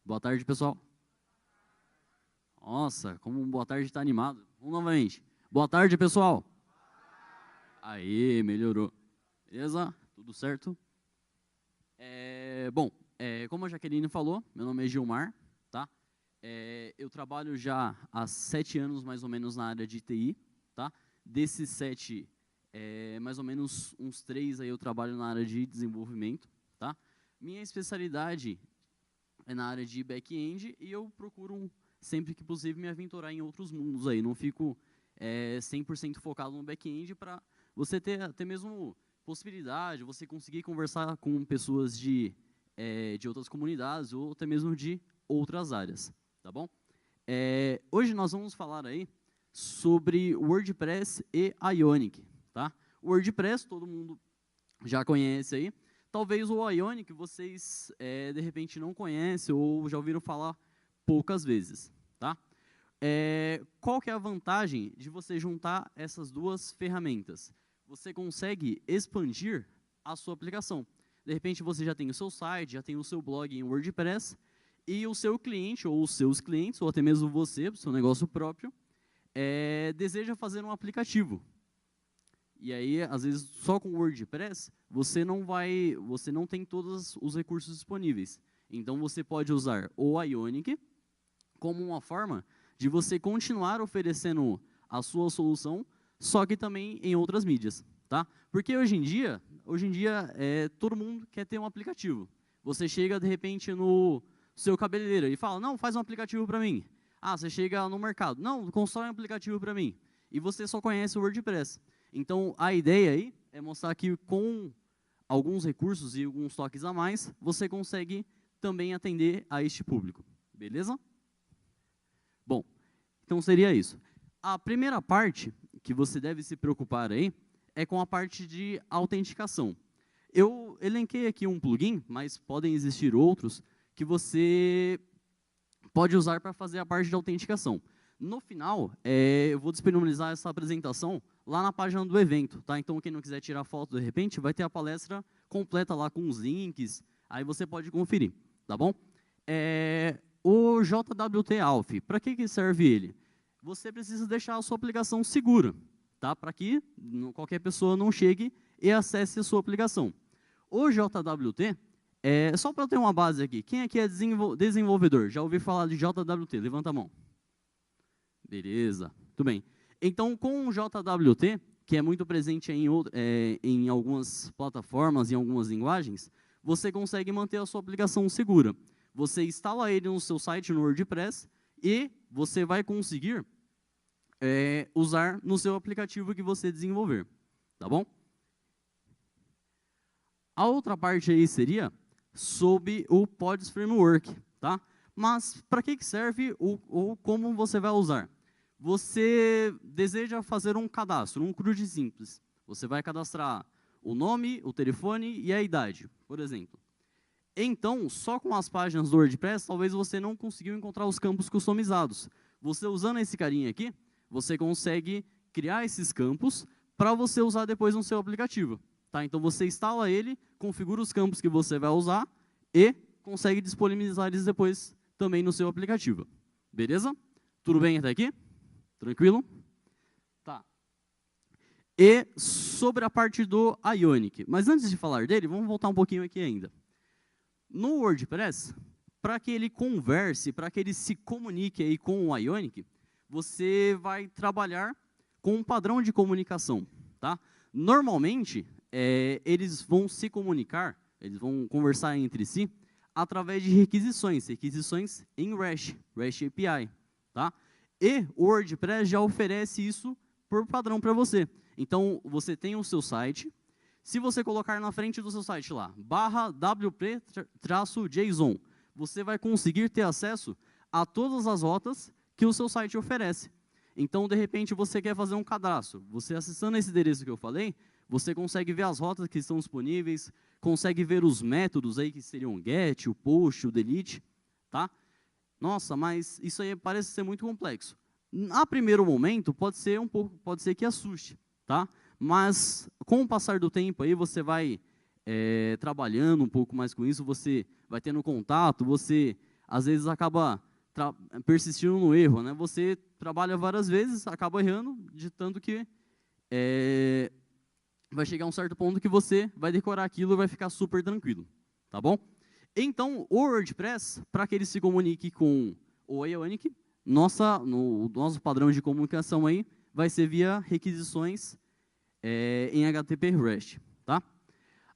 Boa tarde, pessoal. Nossa, como um boa tarde está animado. Vamos novamente. Boa tarde, pessoal. Aí, melhorou. Beleza? Tudo certo? Bom, como a Jaqueline falou, meu nome é Gilmar, tá? Eu trabalho já há 7 anos, mais ou menos, na área de TI, tá? Desses 7, mais ou menos uns 3 aí eu trabalho na área de desenvolvimento, tá? Minha especialidade é na área de back-end e eu procuro, sempre que possível, me aventurar em outros mundos aí. Não fico 100% focado no back-end para você ter até mesmo possibilidade, você conseguir conversar com pessoas de outras comunidades ou até mesmo de outras áreas, tá bom? Hoje nós vamos falar aí sobre WordPress e Ionic, tá? O WordPress todo mundo já conhece aí. Talvez o Ionic vocês, de repente, não conhecem ou já ouviram falar poucas vezes, tá? Qual que é a vantagem de você juntar essas duas ferramentas? Você consegue expandir a sua aplicação. De repente, você já tem o seu site, já tem o seu blog em WordPress, e o seu cliente, ou os seus clientes, ou até mesmo você, seu negócio próprio, deseja fazer um aplicativo. E aí, às vezes, só com o WordPress, você não tem todos os recursos disponíveis. Então, você pode usar o Ionic como uma forma de você continuar oferecendo a sua solução, só que também em outras mídias, tá? Porque hoje em dia todo mundo quer ter um aplicativo. Você chega, de repente, no seu cabeleireiro e fala, não, faz um aplicativo para mim. Ah, você chega no mercado, não, constrói um aplicativo para mim. E você só conhece o WordPress. Então, a ideia aí é mostrar que com alguns recursos e alguns toques a mais, você consegue também atender a este público. Beleza? Bom, então seria isso. A primeira parte que você deve se preocupar aí é com a parte de autenticação. Eu elenquei aqui um plugin, mas podem existir outros, que você pode usar para fazer a parte de autenticação. No final, eu vou disponibilizar essa apresentação lá na página do evento, tá? Então, quem não quiser tirar foto, de repente, vai ter a palestra completa lá com os links, aí você pode conferir, tá bom? O JWT Alf, para que serve ele? Você precisa deixar a sua aplicação segura, tá? Para que qualquer pessoa não chegue e acesse a sua aplicação. O JWT, só para ter uma base aqui, quem aqui é desenvolvedor? Já ouviu falar de JWT? Levanta a mão. Beleza, tudo bem. Então, com o JWT, que é muito presente em algumas plataformas, em algumas linguagens, você consegue manter a sua aplicação segura. Você instala ele no seu site, no WordPress, e você vai conseguir usar no seu aplicativo que você desenvolver, tá bom? A outra parte aí seria sobre o Pods Framework, tá? Mas para que serve ou como você vai usar? Você deseja fazer um cadastro, um CRUD simples. Você vai cadastrar o nome, o telefone e a idade, por exemplo. Então, só com as páginas do WordPress, talvez você não conseguiu encontrar os campos customizados. Você usando esse carinha aqui, você consegue criar esses campos para você usar depois no seu aplicativo. Tá? Então, você instala ele, configura os campos que você vai usar e consegue disponibilizar eles depois também no seu aplicativo. Beleza? Tudo bem até aqui? Tranquilo? Tá. E sobre a parte do Ionic. Mas antes de falar dele, vamos voltar um pouquinho aqui ainda. No WordPress, para que ele converse, para que ele se comunique aí com o Ionic, você vai trabalhar com um padrão de comunicação. Tá? Normalmente, eles vão se comunicar, eles vão conversar entre si através de requisições em REST API. Tá? E o WordPress já oferece isso por padrão para você. Então, você tem o seu site. Se você colocar na frente do seu site lá, /wp-json, você vai conseguir ter acesso a todas as rotas que o seu site oferece. Então, de repente, você quer fazer um cadastro. Você acessando esse endereço que eu falei, você consegue ver as rotas que estão disponíveis, consegue ver os métodos aí que seriam o get, o post, o delete, tá? Nossa, mas isso aí parece ser muito complexo. A primeiro momento, pode ser que assuste, tá? Mas com o passar do tempo aí você vai trabalhando um pouco mais com isso, você vai tendo contato, você às vezes acaba persistindo no erro, né? Você trabalha várias vezes, acaba errando, de tanto que vai chegar um certo ponto que você vai decorar aquilo e vai ficar super tranquilo, tá bom? Então, o WordPress, para que ele se comunique com o Ionic, no nosso padrão de comunicação aí, vai ser via requisições em HTTP REST, tá?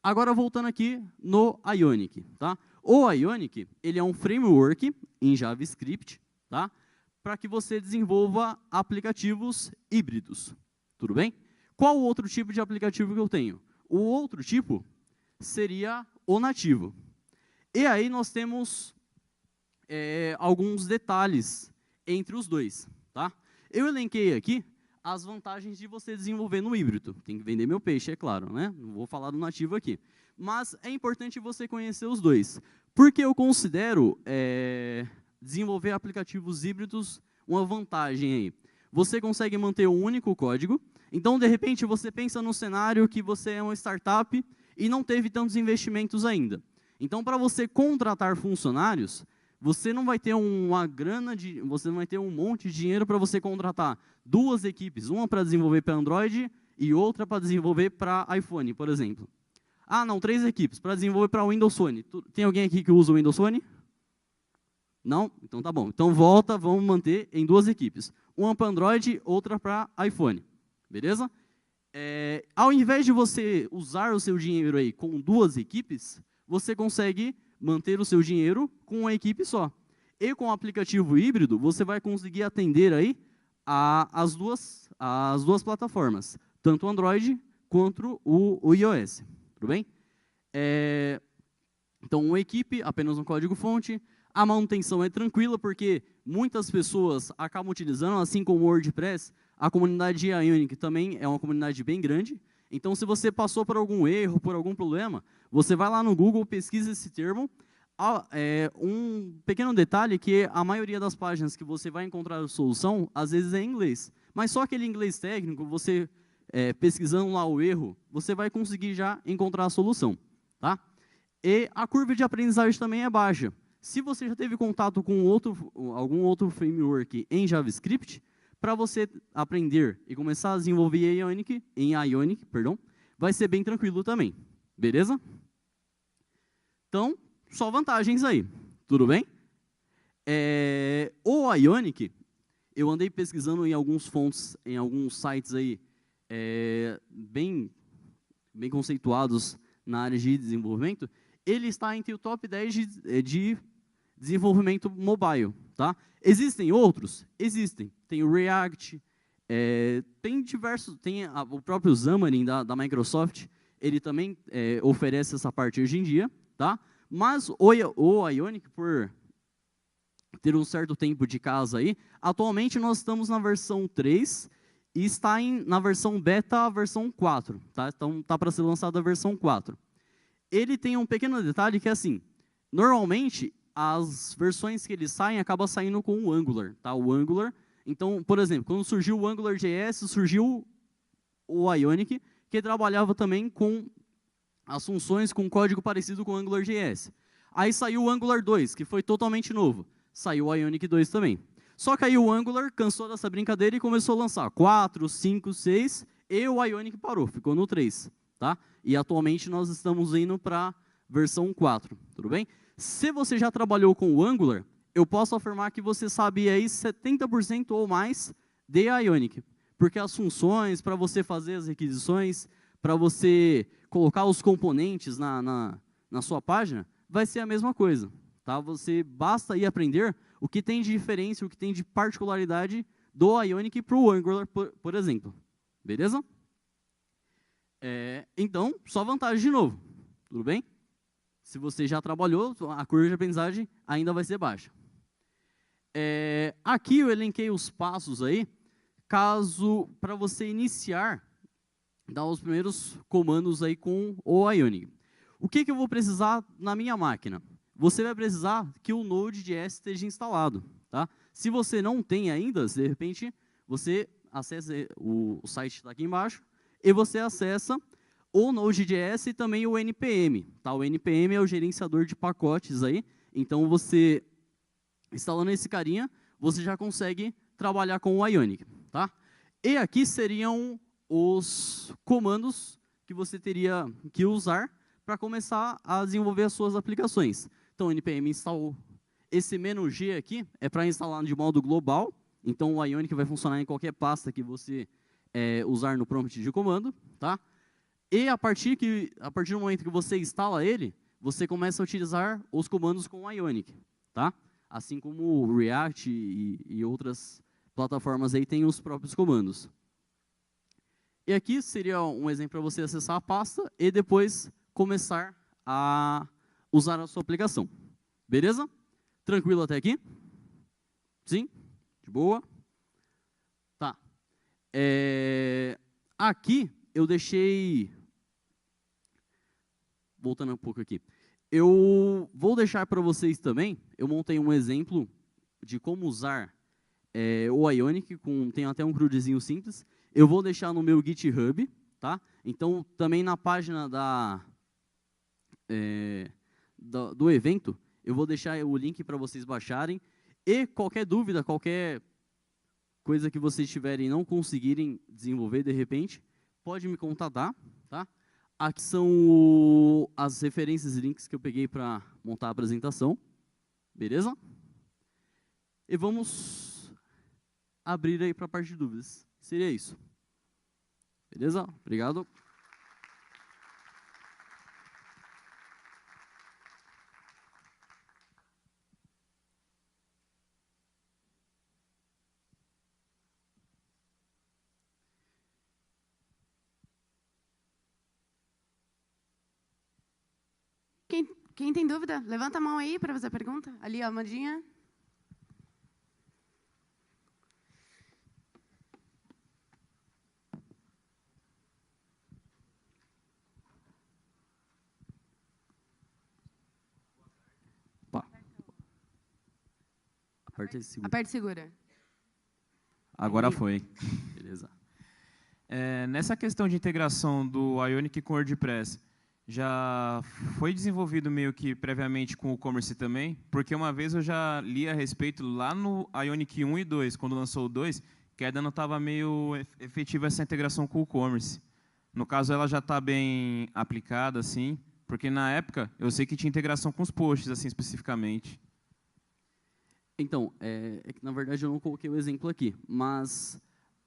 Agora, voltando aqui no Ionic, tá? O Ionic, ele é um framework em JavaScript, tá? Para que você desenvolva aplicativos híbridos, tudo bem? Qual o outro tipo de aplicativo que eu tenho? O outro tipo seria o nativo. E aí nós temos alguns detalhes entre os dois, tá? Eu elenquei aqui as vantagens de você desenvolver no híbrido. Tem que vender meu peixe, é claro, né? Não vou falar do nativo aqui. Mas é importante você conhecer os dois. Porque eu considero desenvolver aplicativos híbridos uma vantagem aí. Você consegue manter um único código. Então, de repente, você pensa num cenário que você é uma startup e não teve tantos investimentos ainda. Então, para você contratar funcionários, você não vai ter você não vai ter um monte de dinheiro para você contratar duas equipes, uma para desenvolver para Android e outra para desenvolver para iPhone, por exemplo. Ah, não, 3 equipes para desenvolver para Windows Phone. Tem alguém aqui que usa o Windows Phone? Não? Então tá bom. Então volta, vamos manter em 2 equipes. Uma para Android, outra para iPhone. Beleza? Ao invés de você usar o seu dinheiro aí com 2 equipes, você consegue manter o seu dinheiro com uma equipe só. E com o aplicativo híbrido, você vai conseguir atender aí as duas plataformas, tanto o Android quanto o iOS. Tudo bem? Então, uma equipe, apenas um código-fonte. A manutenção é tranquila, porque muitas pessoas acabam utilizando, assim como o WordPress, a comunidade Ionic também é uma comunidade bem grande. Então, se você passou por algum erro, por algum problema, você vai lá no Google, pesquisa esse termo. Um pequeno detalhe que a maioria das páginas que você vai encontrar a solução, às vezes é em inglês. Mas só aquele inglês técnico, você pesquisando lá o erro, você vai conseguir já encontrar a solução. Tá? E a curva de aprendizagem também é baixa. Se você já teve contato com algum outro framework em JavaScript, para você aprender e começar a desenvolver em Ionic, vai ser bem tranquilo também. Beleza? Então, só vantagens aí. Tudo bem? O Ionic, eu andei pesquisando em alguns fontes, em alguns sites aí, bem conceituados na área de desenvolvimento. Ele está entre o top 10 de desenvolvimento mobile. Tá? Existem outros? Existem. Tem o React, tem diversos, o próprio Xamarin da Microsoft, ele também oferece essa parte hoje em dia, tá? Mas o Ionic, por ter um certo tempo de casa aí, atualmente nós estamos na versão 3 e está na versão beta, a versão 4, tá? Então está para ser lançada a versão 4. Ele tem um pequeno detalhe que é assim, normalmente as versões que eles saem, acabam saindo com o Angular, tá? O Angular. Então, por exemplo, quando surgiu o AngularJS, surgiu o Ionic, que trabalhava também com as funções com código parecido com o AngularJS. Aí saiu o Angular 2, que foi totalmente novo. Saiu o Ionic 2 também. Só que aí o Angular cansou dessa brincadeira e começou a lançar 4, 5, 6, e o Ionic parou, ficou no 3. Tá? E atualmente nós estamos indo para a versão 4, tudo bem? Se você já trabalhou com o Angular, eu posso afirmar que você sabe aí 70% ou mais de Ionic. Porque as funções, para você fazer as requisições, para você colocar os componentes na sua página, vai ser a mesma coisa. Tá? Você basta ir aprender o que tem de diferença, o que tem de particularidade do Ionic para o Angular, por exemplo. Beleza? Então, só vantagem de novo. Tudo bem? Se você já trabalhou, a curva de aprendizagem ainda vai ser baixa. Aqui eu elenquei os passos aí, para você iniciar, dar os primeiros comandos aí com o Ionic. O que eu vou precisar na minha máquina? Você vai precisar que o Node.js esteja instalado. Tá? Se você não tem ainda, de repente, você acessa o site que está aqui embaixo, e você acessa o Node.js e também o NPM. Tá? O NPM é o gerenciador de pacotes aí. Então, você Instalando esse carinha, você já consegue trabalhar com o Ionic, tá? E aqui seriam os comandos que você teria que usar para começar a desenvolver as suas aplicações. Então, npm install. Esse "-g" aqui é para instalar de modo global. Então, o Ionic vai funcionar em qualquer pasta que você usar no prompt de comando, tá? E a partir do momento que você instala ele, você começa a utilizar os comandos com o Ionic, tá? Assim como o React e outras plataformas aí têm os próprios comandos. E aqui seria um exemplo para você acessar a pasta e depois começar a usar a sua aplicação. Beleza? Tranquilo até aqui? Sim? De boa? Tá. Aqui eu deixei... Voltando um pouco aqui. Eu vou deixar para vocês também, eu montei um exemplo de como usar o Ionic, tem até um CRUDzinho simples. Eu vou deixar no meu GitHub, tá? Então, também na página do evento, eu vou deixar o link para vocês baixarem. E qualquer dúvida, qualquer coisa que vocês tiverem e não conseguirem desenvolver de repente, pode me contatar, tá? Aqui são as referências e links que eu peguei para montar a apresentação. Beleza? E vamos abrir aí para a parte de dúvidas. Seria isso. Beleza? Obrigado. Quem tem dúvida? Levanta a mão aí para fazer a pergunta. Ali, ó, Amandinha. Aperte segura. Agora foi. Beleza. Nessa questão de integração do Ionic com o WordPress, já foi desenvolvido meio que previamente com o e-commerce também? Porque uma vez eu já li a respeito lá no Ionic 1 e 2, quando lançou o 2, que ainda não estava meio efetiva essa integração com o e-commerce. No caso, ela já está bem aplicada, assim, porque na época eu sei que tinha integração com os posts, assim, especificamente. Então, que na verdade eu não coloquei o exemplo aqui, mas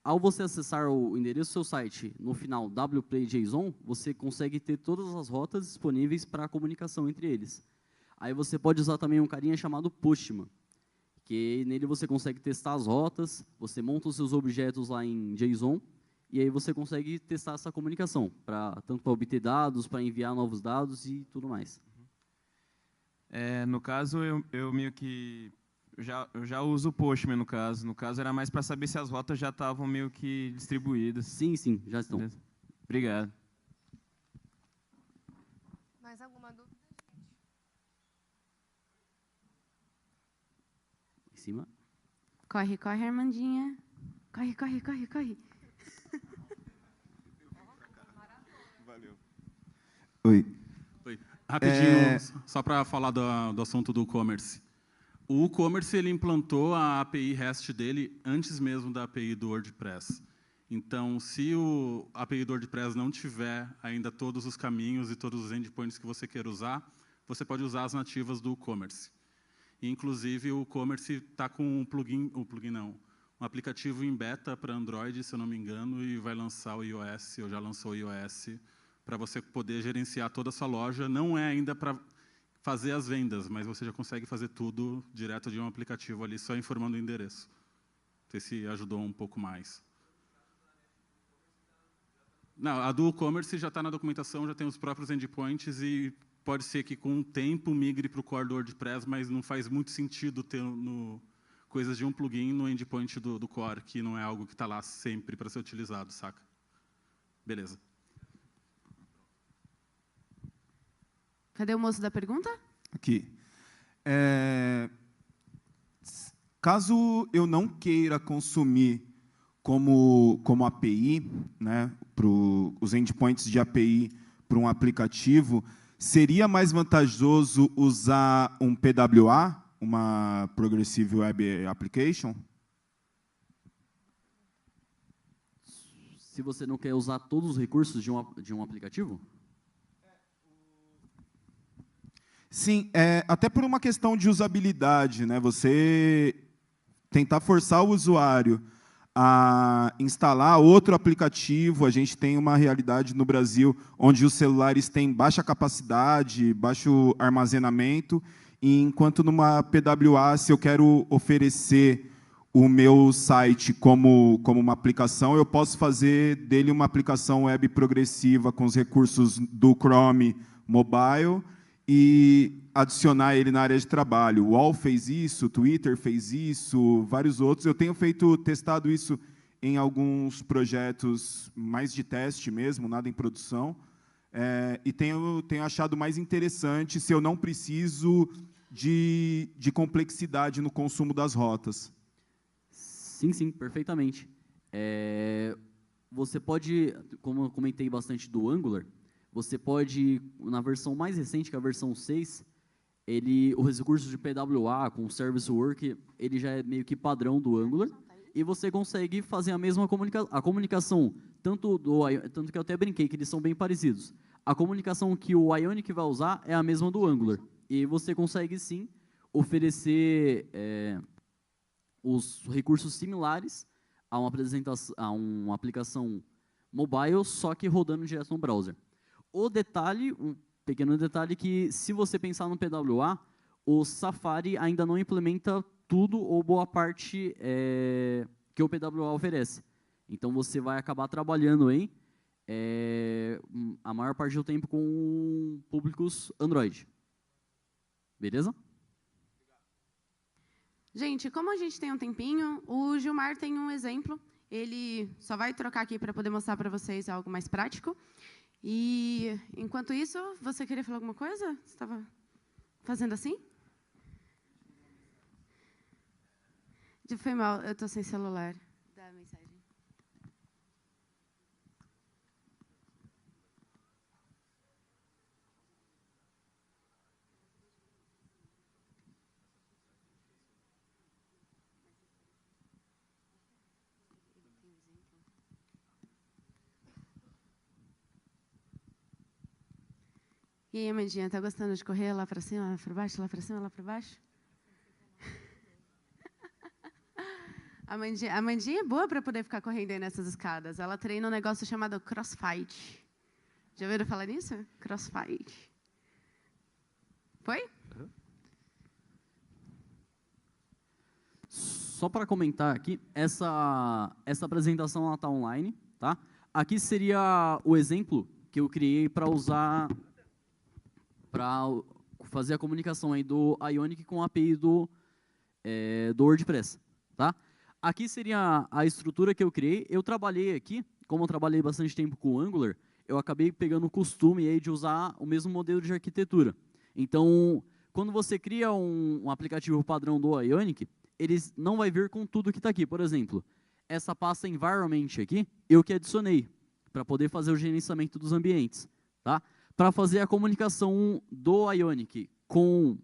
ao você acessar o endereço do seu site, no final wplay.json, você consegue ter todas as rotas disponíveis para a comunicação entre eles. Aí você pode usar também um carinha chamado Postman, que nele você consegue testar as rotas, você monta os seus objetos lá em JSON, e aí você consegue testar essa comunicação, tanto para obter dados, para enviar novos dados e tudo mais. No caso, eu meio que... Eu já uso o Postman, no caso. No caso, era mais para saber se as rotas já estavam meio que distribuídas. Sim, sim, já estão. Beleza? Obrigado. Mais alguma dúvida, gente? Em cima. Corre, corre, Armandinha. Corre, corre, corre, corre. Valeu. Oi. Rapidinho, só para falar do assunto do e-commerce. O e-commerce ele implantou a API REST dele antes mesmo da API do WordPress. Então, se a API do WordPress não tiver ainda todos os caminhos e todos os endpoints que você quer usar, você pode usar as nativas do e-commerce. Inclusive, o e-commerce está com um aplicativo em beta para Android, se eu não me engano, e vai lançar o iOS, ou já lançou o iOS, para você poder gerenciar toda a sua loja. Não é ainda para fazer as vendas, mas você já consegue fazer tudo direto de um aplicativo ali, só informando o endereço. Não sei se ajudou um pouco mais. Não, a do e-commerce já está na documentação, já tem os próprios endpoints e pode ser que com o tempo migre para o core do WordPress, mas não faz muito sentido ter coisas de um plugin no endpoint do core, que não é algo que está lá sempre para ser utilizado, saca? Beleza. Cadê o moço da pergunta? Aqui. Caso eu não queira consumir como API, né, os endpoints de API para um aplicativo, seria mais vantajoso usar um PWA uma Progressive Web Application? Se você não quer usar todos os recursos de um aplicativo? Sim, até por uma questão de usabilidade, né? Você tentar forçar o usuário a instalar outro aplicativo. A gente tem uma realidade no Brasil onde os celulares têm baixa capacidade, baixo armazenamento, e enquanto numa PWA, se eu quero oferecer o meu site como uma aplicação, eu posso fazer dele uma aplicação web progressiva com os recursos do Chrome Mobile e adicionar ele na área de trabalho. O UOL fez isso, o Twitter fez isso, vários outros. Eu tenho testado isso em alguns projetos mais de teste mesmo, nada em produção, e tenho achado mais interessante se eu não preciso de complexidade no consumo das rotas. Sim, sim, perfeitamente. Você pode, como eu comentei bastante do Angular, você pode, na versão mais recente, que é a versão 6, os recursos de PWA com Service Work, ele já é meio que padrão do Angular, e você consegue fazer a mesma comunicação, tanto que eu até brinquei que eles são bem parecidos. A comunicação que o Ionic vai usar é a mesma do Angular, e você consegue, sim, oferecer os recursos similares a uma aplicação mobile, só que rodando direto no browser. Um pequeno detalhe que, se você pensar no PWA, o Safari ainda não implementa tudo ou boa parte que o PWA oferece. Então, você vai acabar trabalhando aí a maior parte do tempo com públicos Android. Beleza? Gente, como a gente tem um tempinho, o Gilmar tem um exemplo. Ele só vai trocar aqui para poder mostrar para vocês algo mais prático. E, enquanto isso, você queria falar alguma coisa? Você estava fazendo assim? Foi mal, eu estou sem celular. Dá a mensagem. E aí, Amandinha, tá gostando de correr lá para cima, lá para baixo, lá para cima, lá para baixo? A Amandinha é boa para poder ficar correndo aí nessas escadas. Ela treina um negócio chamado CrossFit. Já ouviram falar nisso? CrossFit. Foi? Uhum. Só para comentar aqui, essa apresentação está online, tá? Aqui seria o exemplo que eu criei para usar para fazer a comunicação aí do Ionic com a API do WordPress, tá? Aqui seria a estrutura que eu criei. Eu trabalhei aqui, como eu trabalhei bastante tempo com o Angular, eu acabei pegando o costume aí de usar o mesmo modelo de arquitetura. Então, quando você cria um aplicativo padrão do Ionic, ele não vai vir com tudo que está aqui. Por exemplo, essa pasta environment aqui, eu que adicionei, para poder fazer o gerenciamento dos ambientes, tá? Para fazer a comunicação do Ionic com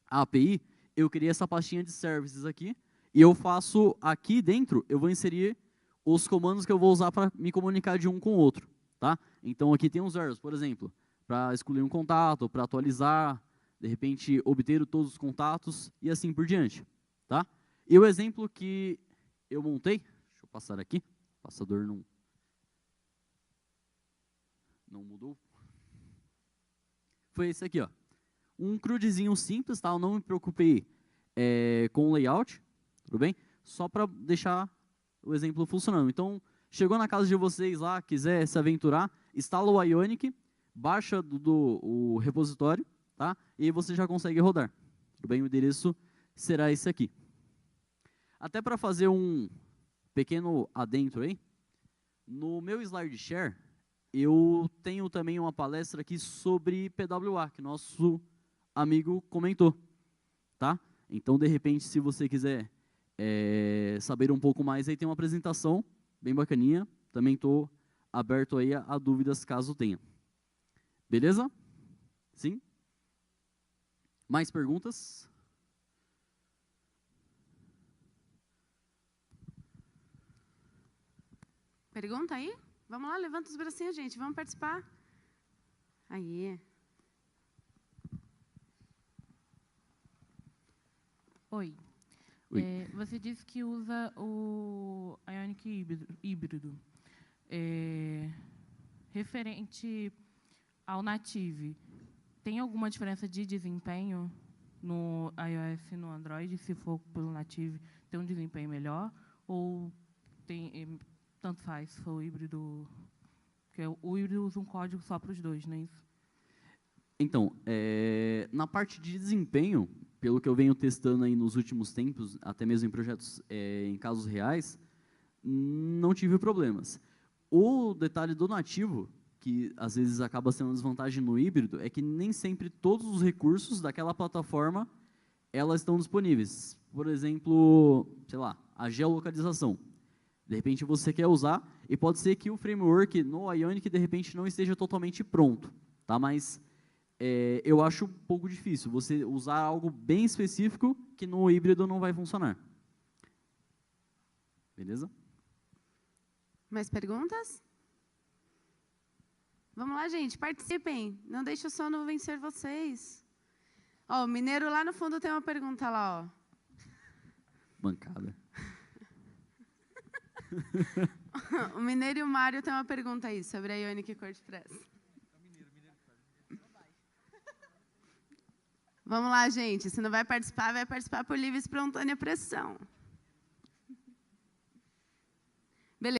a API, eu criei essa pastinha de services aqui, e eu faço aqui dentro, eu vou inserir os comandos que eu vou usar para me comunicar de um com o outro, tá? Então, aqui tem uns erros, por exemplo, para excluir um contato, para atualizar, de repente, obter todos os contatos, e assim por diante, tá? E o exemplo que eu montei, deixa eu passar aqui, o passador não mudou, foi esse aqui, ó. Um crudezinho simples, tá? Eu não me preocupei com o layout, tudo bem? Só para deixar o exemplo funcionando. Então, chegou na casa de vocês lá, quiser se aventurar, instala o Ionic, baixa o repositório, tá? E aí você já consegue rodar. Tudo bem? O endereço será esse aqui. Até para fazer um pequeno adentro aí, no meu SlideShare, eu tenho também uma palestra aqui sobre PWA, que nosso amigo comentou, tá? Então, de repente, se você quiser saber um pouco mais, aí tem uma apresentação bem bacaninha. Também estou aberto aí a dúvidas, caso tenha. Beleza? Sim? Mais perguntas? Pergunta aí? Vamos lá, levanta os bracinhos, gente. Vamos participar. Aí. Oi. Oi. Você disse que usa o Ionic híbrido. Referente ao Native, tem alguma diferença de desempenho no iOS e no Android? Se for pelo Native, tem um desempenho melhor? Ou tanto faz se for o híbrido? Porque o híbrido usa um código só para os dois, não é isso? Então, na parte de desempenho, pelo que eu venho testando aí nos últimos tempos, até mesmo em projetos em casos reais, não tive problemas. O detalhe do nativo, que às vezes acaba sendo uma desvantagem no híbrido, é que nem sempre todos os recursos daquela plataforma elas estão disponíveis. Por exemplo, sei lá, a geolocalização. De repente você quer usar, e pode ser que o framework no Ionic de repente não esteja totalmente pronto, tá? Mas eu acho um pouco difícil você usar algo bem específico que no híbrido não vai funcionar. Beleza? Mais perguntas? Vamos lá, gente, participem. Não deixe o sono vencer vocês. Ó, o Mineiro lá no fundo tem uma pergunta lá, ó. Bancada. O Mineiro e o Mário tem uma pergunta aí sobre a Ionic WordPress. Vamos lá, gente. Se não vai participar por livre e espontânea pressão.